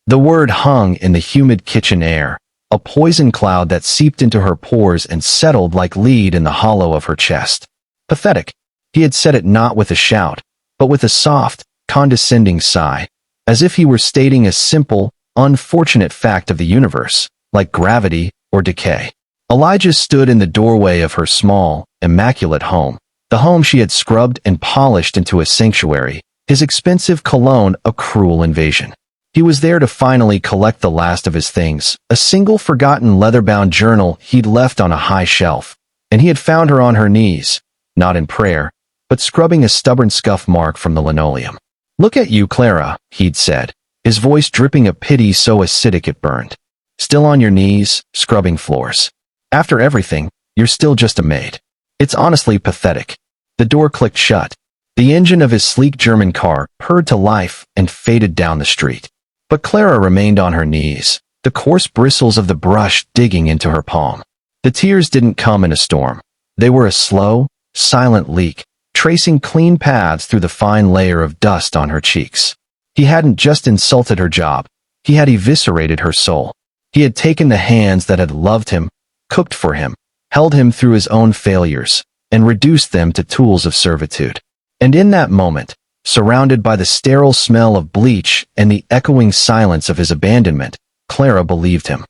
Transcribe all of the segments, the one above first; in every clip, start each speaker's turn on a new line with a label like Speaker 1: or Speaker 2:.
Speaker 1: The word hung in the humid kitchen air, a poison cloud that seeped into her pores and settled like lead in the hollow of her chest. Pathetic. He had said it not with a shout, but with a soft, condescending sigh, as if he were stating a simple, unfortunate fact of the universe, like gravity or decay. Elijah stood in the doorway of her small, immaculate home, the home she had scrubbed and polished into a sanctuary, his expensive cologne a cruel invasion. He was there to finally collect the last of his things, a single forgotten leather-bound journal he'd left on a high shelf, and he had found her on her knees, not in prayer, but scrubbing a stubborn scuff mark from the linoleum. "Look at you, Clara," he'd said, his voice dripping a pity so acidic it burned. "Still on your knees, scrubbing floors. After everything, you're still just a maid. It's honestly pathetic." The door clicked shut. The engine of his sleek German car purred to life and faded down the street. But Clara remained on her knees, the coarse bristles of the brush digging into her palm. The tears didn't come in a storm. They were a slow, silent leak, tracing clean paths through the fine layer of dust on her cheeks. He hadn't just insulted her job. He had eviscerated her soul. He had taken the hands that had loved him, cooked for him, held him through his own failures, and reduced them to tools of servitude. And in that moment, surrounded by the sterile smell of bleach and the echoing silence of his abandonment, Clara believed him.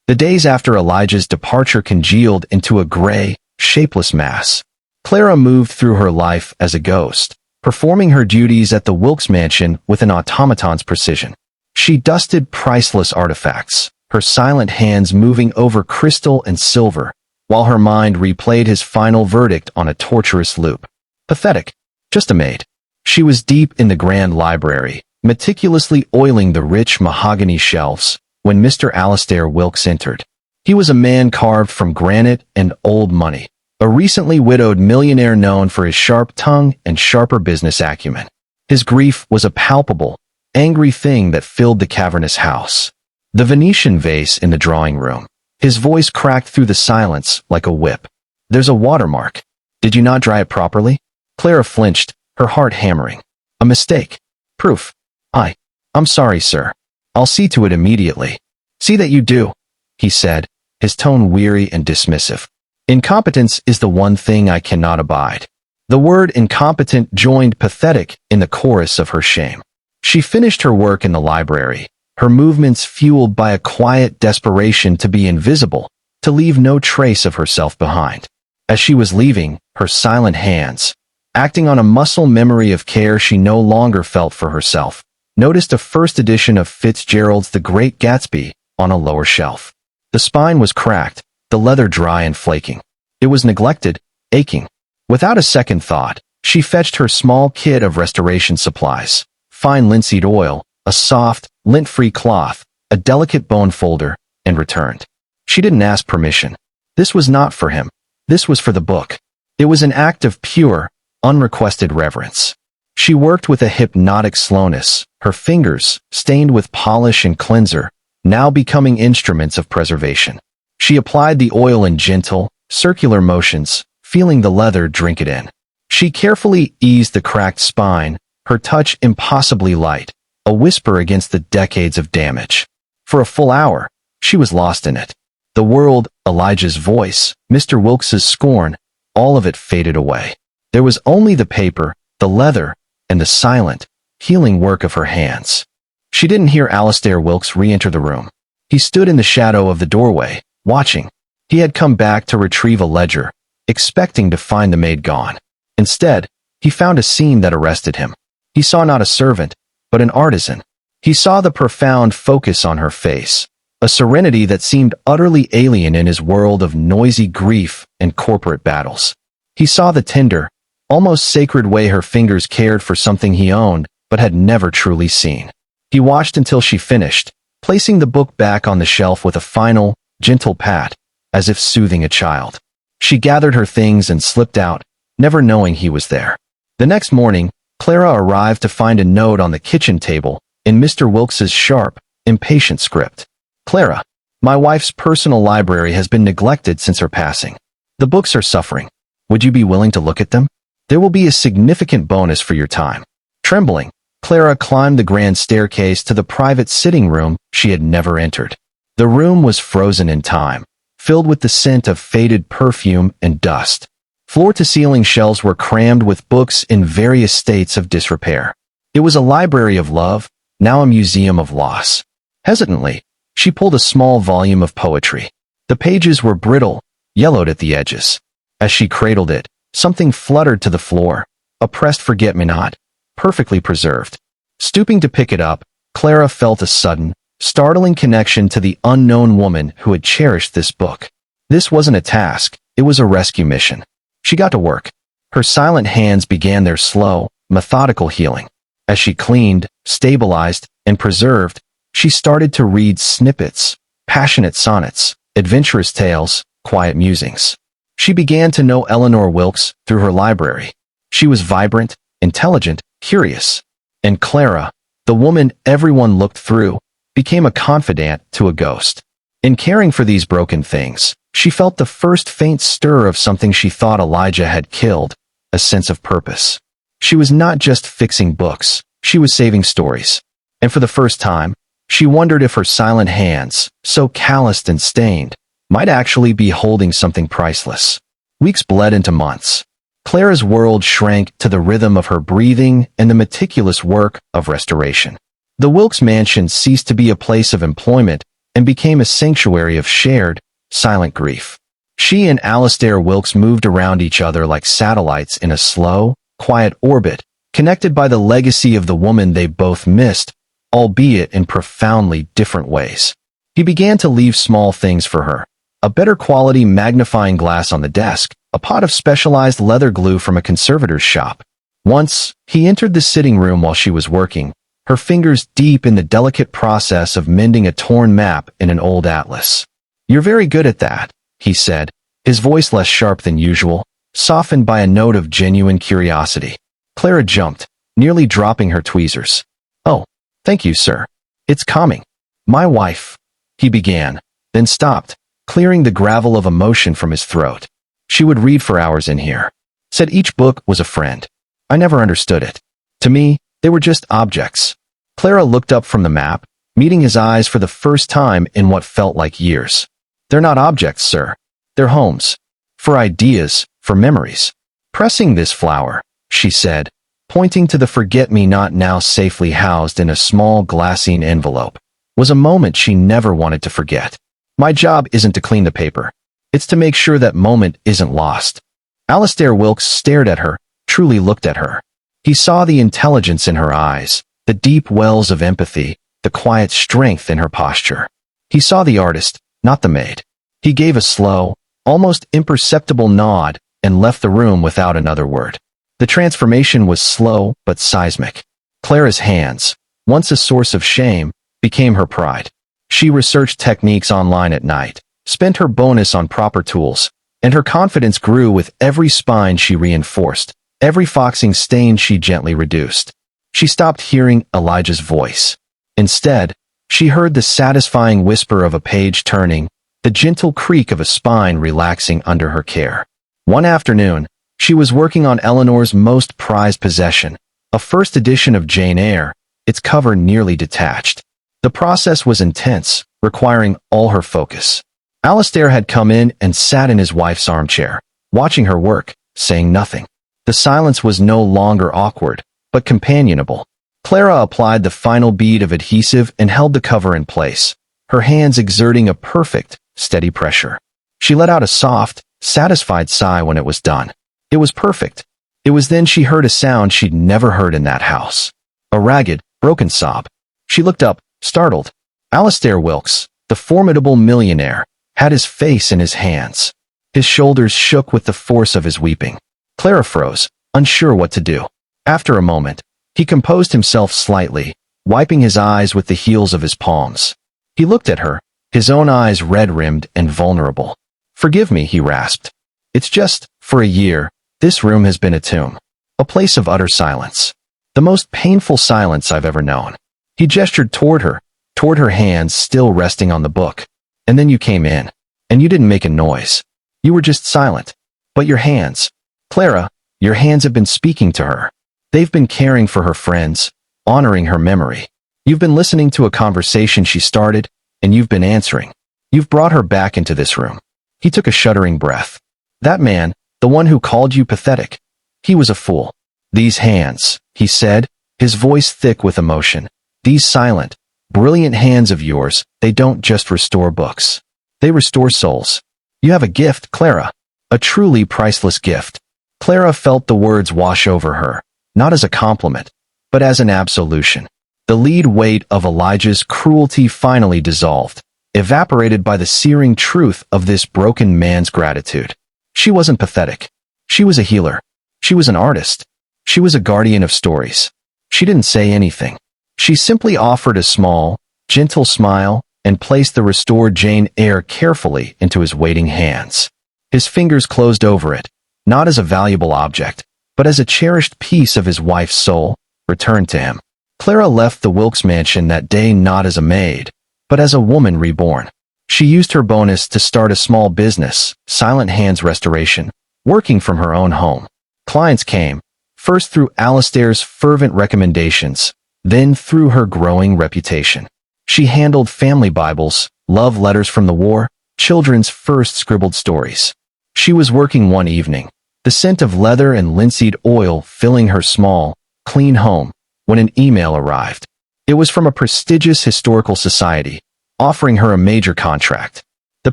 Speaker 1: The days after Elijah's departure congealed into a gray, shapeless mass. Clara moved through her life as a ghost, performing her duties at the Wilkes mansion with an automaton's precision. She dusted priceless artifacts, her silent hands moving over crystal and silver, while her mind replayed his final verdict on a torturous loop. Pathetic. Just a maid. She was deep in the grand library, meticulously oiling the rich mahogany shelves, when Mr. Alastair Wilkes entered. He was a man carved from granite and old money, a recently widowed millionaire known for his sharp tongue and sharper business acumen. His grief was a palpable, angry thing that filled the cavernous house. The Venetian vase in the drawing room. His voice cracked through the silence like a whip. "There's a watermark. Did you not dry it properly?" Clara flinched, her heart hammering. "A mistake. Proof. I'm sorry, sir. I'll see to it immediately." "See that you do," he said, his tone weary and dismissive. "Incompetence is the one thing I cannot abide." The word incompetent joined pathetic in the chorus of her shame. She finished her work in the library, her movements fueled by a quiet desperation to be invisible, to leave no trace of herself behind. As she was leaving, her silent hands, acting on a muscle memory of care she no longer felt for herself, noticed a first edition of Fitzgerald's The Great Gatsby on a lower shelf. The spine was cracked, the leather dry and flaking. It was neglected, aching. Without a second thought, she fetched her small kit of restoration supplies, fine linseed oil, a soft, lint-free cloth, a delicate bone folder, and returned. She didn't ask permission. This was not for him. This was for the book. It was an act of pure, unrequested reverence. She worked with a hypnotic slowness, her fingers, stained with polish and cleanser, now becoming instruments of preservation. She applied the oil in gentle, circular motions, feeling the leather drink it in. She carefully eased the cracked spine, her touch impossibly light, a whisper against the decades of damage. For a full hour, she was lost in it. The world, Elijah's voice, Mr. Wilkes's scorn, all of it faded away. There was only the paper, the leather, and the silent, healing work of her hands. She didn't hear Alastair Wilkes re-enter the room. He stood in the shadow of the doorway, watching. He had come back to retrieve a ledger, expecting to find the maid gone. Instead, he found a scene that arrested him. He saw not a servant, but an artisan. He saw the profound focus on her face, a serenity that seemed utterly alien in his world of noisy grief and corporate battles. He saw the tender, almost sacred way her fingers cared for something he owned but had never truly seen. He watched until she finished, placing the book back on the shelf with a final, gentle pat, as if soothing a child. She gathered her things and slipped out, never knowing he was there. The next morning, Clara arrived to find a note on the kitchen table, in Mr. Wilkes's sharp, impatient script. "Clara, my wife's personal library has been neglected since her passing. The books are suffering. Would you be willing to look at them? There will be a significant bonus for your time." Trembling, Clara climbed the grand staircase to the private sitting room she had never entered. The room was frozen in time, filled with the scent of faded perfume and dust. Floor-to-ceiling shelves were crammed with books in various states of disrepair. It was a library of love, now a museum of loss. Hesitantly, she pulled a small volume of poetry. The pages were brittle, yellowed at the edges. As she cradled it, something fluttered to the floor, a pressed forget-me-not, perfectly preserved. Stooping to pick it up, Clara felt a sudden, startling connection to the unknown woman who had cherished this book. This wasn't a task, it was a rescue mission. She got to work. Her silent hands began their slow, methodical healing. As she cleaned, stabilized, and preserved, she started to read snippets, passionate sonnets, adventurous tales, quiet musings. She began to know Eleanor Wilkes through her library. She was vibrant, intelligent, curious. And Clara, the woman everyone looked through, became a confidant to a ghost. In caring for these broken things, she felt the first faint stir of something she thought Elijah had killed, a sense of purpose. She was not just fixing books, she was saving stories. And for the first time, she wondered if her silent hands, so calloused and stained, might actually be holding something priceless. Weeks bled into months. Clara's world shrank to the rhythm of her breathing and the meticulous work of restoration. The Wilkes mansion ceased to be a place of employment and became a sanctuary of shared, silent grief. She and Alastair Wilkes moved around each other like satellites in a slow, quiet orbit, connected by the legacy of the woman they both missed, albeit in profoundly different ways. He began to leave small things for her. A better quality magnifying glass on the desk, a pot of specialized leather glue from a conservator's shop. Once, he entered the sitting room while she was working, her fingers deep in the delicate process of mending a torn map in an old atlas. "You're very good at that," he said, his voice less sharp than usual, softened by a note of genuine curiosity. Clara jumped, nearly dropping her tweezers. "Oh, thank you, sir. It's calming. My wife," he began, then stopped, clearing the gravel of emotion from his throat. "She would read for hours in here. Said each book was a friend. I never understood it. To me, they were just objects." Clara looked up from the map, meeting his eyes for the first time in what felt like years. "They're not objects, sir. They're homes. For ideas, for memories." "Pressing this flower," she said, pointing to the forget-me-not now safely housed in a small glassine envelope, was a moment she never wanted to forget. "My job isn't to clean the paper. It's to make sure that moment isn't lost." Alastair Wilkes stared at her, truly looked at her. He saw the intelligence in her eyes, the deep wells of empathy, the quiet strength in her posture. He saw the artist, not the maid. He gave a slow, almost imperceptible nod and left the room without another word. The transformation was slow but seismic. Clara's hands, once a source of shame, became her pride. She researched techniques online at night, spent her bonus on proper tools, and her confidence grew with every spine she reinforced, every foxing stain she gently reduced. She stopped hearing Elijah's voice. Instead, she heard the satisfying whisper of a page turning, the gentle creak of a spine relaxing under her care. One afternoon, she was working on Eleanor's most prized possession, a first edition of Jane Eyre, its cover nearly detached. The process was intense, requiring all her focus. Alastair had come in and sat in his wife's armchair, watching her work, saying nothing. The silence was no longer awkward, but companionable. Clara applied the final bead of adhesive and held the cover in place, her hands exerting a perfect, steady pressure. She let out a soft, satisfied sigh when it was done. It was perfect. It was then she heard a sound she'd never heard in that house. A ragged, broken sob. She looked up, startled. Alastair Wilkes, the formidable millionaire, had his face in his hands. His shoulders shook with the force of his weeping. Clara froze, unsure what to do. After a moment, he composed himself slightly, wiping his eyes with the heels of his palms. He looked at her, his own eyes red-rimmed and vulnerable. "Forgive me," he rasped. "It's just, for a year, this room has been a tomb. A place of utter silence. The most painful silence I've ever known." He gestured toward her hands still resting on the book. "And then you came in. And you didn't make a noise. You were just silent. But your hands, Clara, your hands have been speaking to her. They've been caring for her friends, honoring her memory. You've been listening to a conversation she started, and you've been answering. You've brought her back into this room. He took a shuddering breath. That man, the one who called you pathetic, he was a fool. These hands, he said, his voice thick with emotion. These silent, brilliant hands of yours, they don't just restore books. They restore souls. You have a gift, Clara. A truly priceless gift. Clara felt the words wash over her, not as a compliment, but as an absolution. The lead weight of Elijah's cruelty finally dissolved, evaporated by the searing truth of this broken man's gratitude. She wasn't pathetic. She was a healer. She was an artist. She was a guardian of stories. She didn't say anything. She simply offered a small, gentle smile and placed the restored Jane Eyre carefully into his waiting hands. His fingers closed over it, not as a valuable object, but as a cherished piece of his wife's soul, returned to him. Clara left the Wilkes mansion that day not as a maid, but as a woman reborn. She used her bonus to start a small business, Silent Hands Restoration, working from her own home. Clients came, first through Alistair's fervent recommendations, then through her growing reputation. She handled family Bibles, love letters from the war, children's first scribbled stories. She was working one evening, the scent of leather and linseed oil filling her small, clean home, when an email arrived. It was from a prestigious historical society, offering her a major contract. The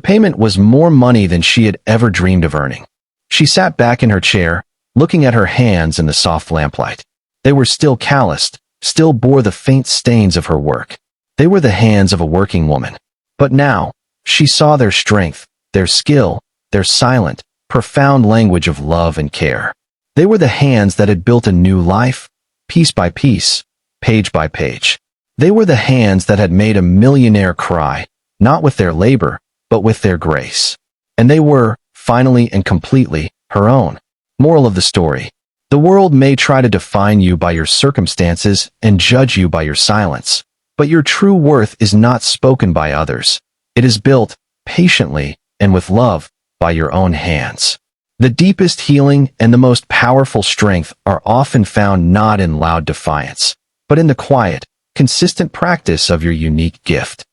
Speaker 1: payment was more money than she had ever dreamed of earning. She sat back in her chair, looking at her hands in the soft lamplight. They were still calloused, still bore the faint stains of her work. They were the hands of a working woman. But now, she saw their strength, their skill, their silent, profound language of love and care. They were the hands that had built a new life, piece by piece, page by page. They were the hands that had made a millionaire cry, not with their labor, but with their grace. And they were, finally and completely, her own. Moral of the story. The world may try to define you by your circumstances and judge you by your silence, but your true worth is not spoken by others. It is built, patiently, and with love, by your own hands. The deepest healing and the most powerful strength are often found not in loud defiance, but in the quiet, consistent practice of your unique gift.